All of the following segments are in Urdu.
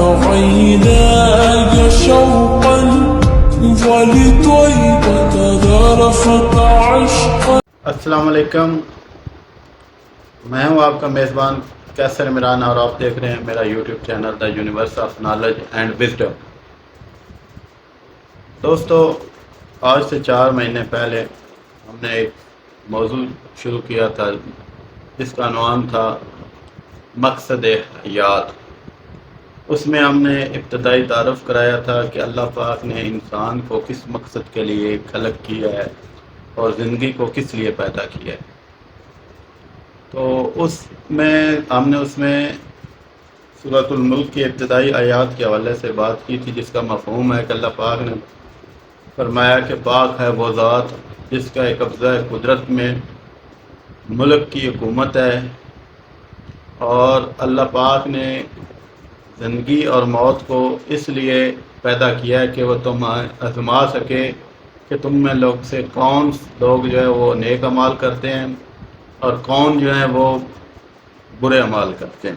عيناي شوقا ولطيبة ذرفت عشقا. السلام علیکم، میں ہوں آپ کا میزبان کیسر عمران اور آپ دیکھ رہے ہیں میرا YouTube channel the universe of knowledge and wisdom. دوستو، آج سے 4 مہینے پہلے ہم نے ایک موضوع شروع کیا تھا جس کا عنوان تھا مقصد حیات. اس میں ہم نے ابتدائی تعارف کرایا تھا کہ اللہ پاک نے انسان کو کس مقصد کے لیے خلق کیا ہے اور زندگی کو کس لیے پیدا کیا ہے. تو ہم نے اس میں سورۃ الملک کی ابتدائی آیات کے حوالے سے بات کی تھی، جس کا مفہوم ہے کہ اللہ پاک نے فرمایا کہ پاک ہے وہ ذات جس کا ایک قبضہ قدرت میں ملک کی حکومت ہے، اور اللہ پاک نے زندگی اور موت کو اس لیے پیدا کیا ہے کہ وہ تم آزما سکے کہ تم میں لوگ سے کون لوگ جو ہے وہ نیک اعمال کرتے ہیں اور کون جو ہے وہ برے اعمال کرتے ہیں.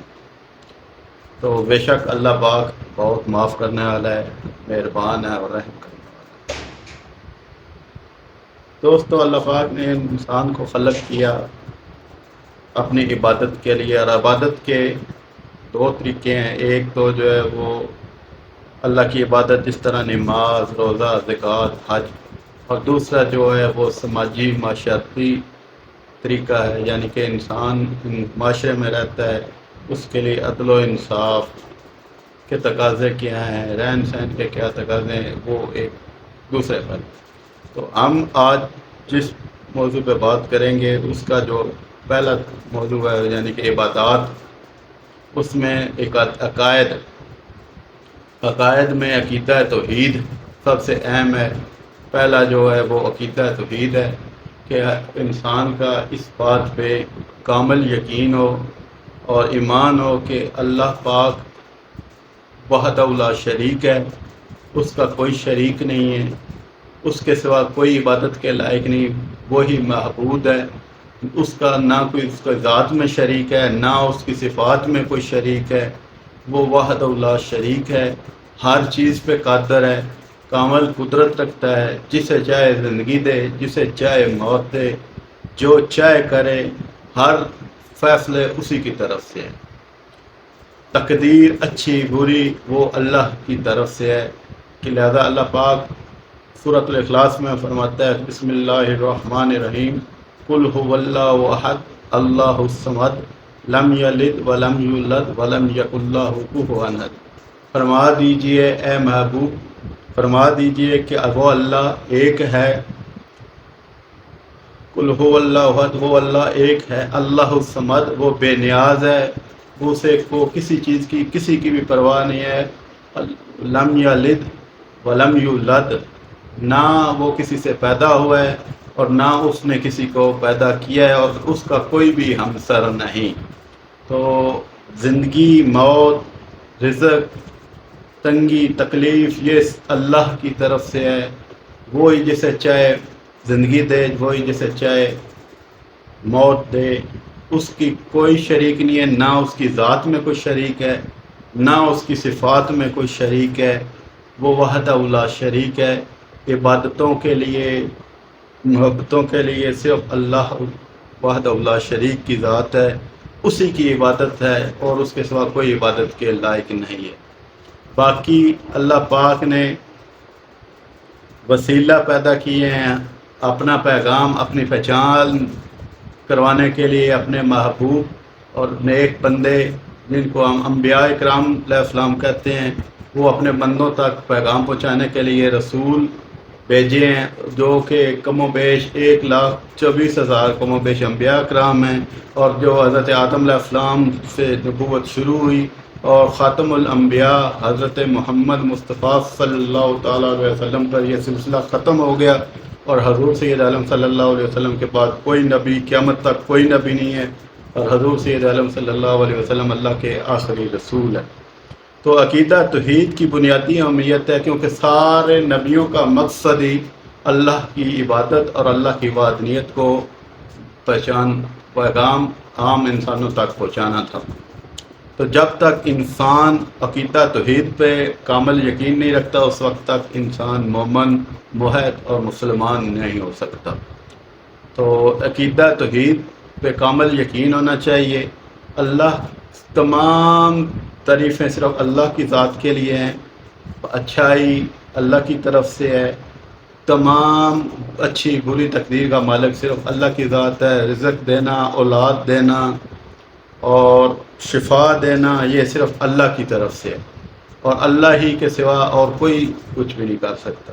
تو بے شک اللہ پاک بہت معاف کرنے والا ہے، مہربان ہے اور رحم کرنے والا ہے. دوستو، اللہ پاک نے انسان کو خلق کیا اپنی عبادت کے لیے، اور عبادت کے 2 طریقے ہیں. ایک تو جو ہے وہ اللہ کی عبادت جس طرح نماز، روزہ، زکوٰۃ، حج، اور دوسرا جو ہے وہ سماجی معاشرتی طریقہ ہے، یعنی کہ انسان معاشرے میں رہتا ہے، اس کے لیے عدل و انصاف کے تقاضے کیا ہیں، رہن سہن کے کیا تقاضے ہیں، وہ ایک دوسرے پر. تو ہم آج جس موضوع پہ بات کریں گے اس کا جو پہلا موضوع ہے یعنی کہ عبادات. اس میں ایک عقائد میں عقیدہ توحید سب سے اہم ہے. پہلا جو ہے وہ عقیدہ توحید ہے کہ انسان کا اس بات پہ کامل یقین ہو اور ایمان ہو کہ اللہ پاک وحدہ لا شریک ہے، اس کا کوئی شریک نہیں ہے، اس کے سوا کوئی عبادت کے لائق نہیں، وہی معبود ہے. اس کا نہ کوئی اس کا ذات میں شریک ہے، نہ اس کی صفات میں کوئی شریک ہے. وہ وحدہ لا شریک ہے، ہر چیز پہ قادر ہے، کامل قدرت رکھتا ہے، جسے چاہے زندگی دے، جسے چاہے موت دے، جو چاہے کرے، ہر فیصلے اسی کی طرف سے ہے. تقدیر اچھی بری وہ اللہ کی طرف سے ہے. کہ لہذا اللہ پاک سورۃ الاخلاص میں فرماتا ہے بسم اللہ الرحمن الرحیم قل هو اللہ احد اللہ الصمد لم یلد ولم یولد ولم یکن لہ کفوا احد. فرما دیجئے اے محبوب، فرما دیجئے کہ وہ اللہ ایک ہے. قل هو اللہ احد، وہ اللہ ایک ہے. اللہ الصمد، وہ بے نیاز ہے، اسے کو کسی چیز کی کسی کی بھی پرواہ نہیں ہے. لم یلد ولم یولد، نہ وہ کسی سے پیدا ہوا ہے اور نہ اس نے کسی کو پیدا کیا ہے، اور اس کا کوئی بھی ہمسر نہیں. تو زندگی، موت، رزق، تنگی، تکلیف یہ اللہ کی طرف سے ہے. وہی جسے چاہے زندگی دے، وہی جسے چاہے موت دے. اس کی کوئی شریک نہیں ہے، نہ اس کی ذات میں کوئی شریک ہے، نہ اس کی صفات میں کوئی شریک ہے. وہ وحدہ لا شریک ہے. عبادتوں کے لیے، محبتوں کے لیے صرف اللہ وحدہ لا شریک کی ذات ہے، اسی کی عبادت ہے اور اس کے سوا کوئی عبادت کے لائق نہیں ہے. باقی اللہ پاک نے وسیلہ پیدا کیے ہیں اپنا پیغام، اپنی پہچان کروانے کے لیے اپنے محبوب اور نیک بندے جن کو ہم انبیاء اکرام علیہ السلام کہتے ہیں، وہ اپنے بندوں تک پیغام پہنچانے کے لیے رسول بھیجے ہیں، جو کہ کم و بیش 1,24,000 کم و بیش انبیاء اکرام ہیں. اور جو حضرت آدم علیہ السلام سے نبوت شروع ہوئی اور خاتم الانبیاء حضرت محمد مصطفیٰ صلی اللہ تعالیٰ علیہ وسلم پر یہ سلسلہ ختم ہو گیا، اور حضور سید عالم صلی اللہ علیہ وسلم کے بعد کوئی نبی، قیامت تک کوئی نبی نہیں ہے، اور حضور سید عالم صلی اللہ علیہ وسلم اللہ کے آخری رسول ہے. تو عقیدہ توحید کی بنیادی اہمیت ہے، کیونکہ سارے نبیوں کا مقصد ہی اللہ کی عبادت اور اللہ کی وحدانیت کو پیغام عام انسانوں تک پہنچانا تھا. تو جب تک انسان عقیدہ توحید پہ کامل یقین نہیں رکھتا اس وقت تک انسان مومن، موحد اور مسلمان نہیں ہو سکتا۔ تو عقیدہ توحید پہ کامل یقین ہونا چاہیے۔ اللہ، تمام تعریفیں صرف اللہ کی ذات کے لیے ہیں، اچھائی اللہ کی طرف سے ہے، تمام اچھی بری تقدیر کا مالک صرف اللہ کی ذات ہے، رزق دینا، اولاد دینا اور شفا دینا یہ صرف اللہ کی طرف سے ہے، اور اللہ ہی کے سوا اور کوئی کچھ بھی نہیں کر سکتا۔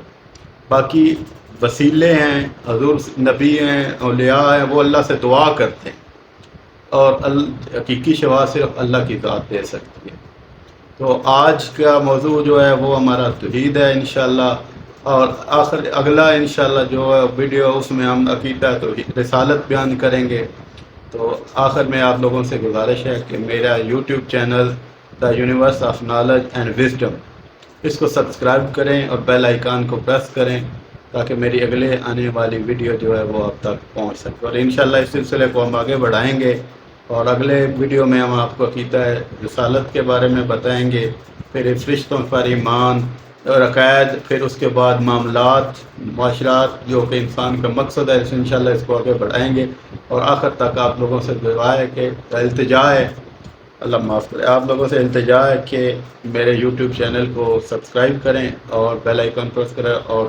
باقی وسیلے ہیں، حضور نبی ہیں، اولیاء ہیں، وہ اللہ سے دعا کرتے ہیں، اور حقیقی شفا صرف اللہ کی ذات دے سکتی ہے۔ تو آج کا موضوع جو ہے وہ ہمارا توحید ہے انشاءاللہ، اور اگلا انشاءاللہ جو ہے ویڈیو اس میں ہم عقیدہ توحید رسالت بیان کریں گے۔ تو آخر میں آپ لوگوں سے گزارش ہے کہ میرا YouTube channel the universe of knowledge and wisdom, اس کو سبسکرائب کریں اور بیل آئیکن کو پریس کریں تاکہ میری اگلے آنے والی ویڈیو جو ہے وہ آپ تک پہنچ سکے، اور انشاءاللہ اس سلسلے کو ہم آگے بڑھائیں گے، اور اگلے ویڈیو میں ہم آپ کو عقیدہ رسالت کے بارے میں بتائیں گے، پھر فرشتوں پر ایمان اور عقائد، پھر اس کے بعد معاملات، معاشرات جو کہ انسان کا مقصد ہے، انشاءاللہ اس کو آگے بڑھائیں گے، اور آخر تک آپ لوگوں سے دعا ہے کہ التجا ہے، اللہ معاف کرے، آپ لوگوں سے التجا ہے کہ میرے یوٹیوب چینل کو سبسکرائب کریں اور بیل آئیکن پریس کریں، اور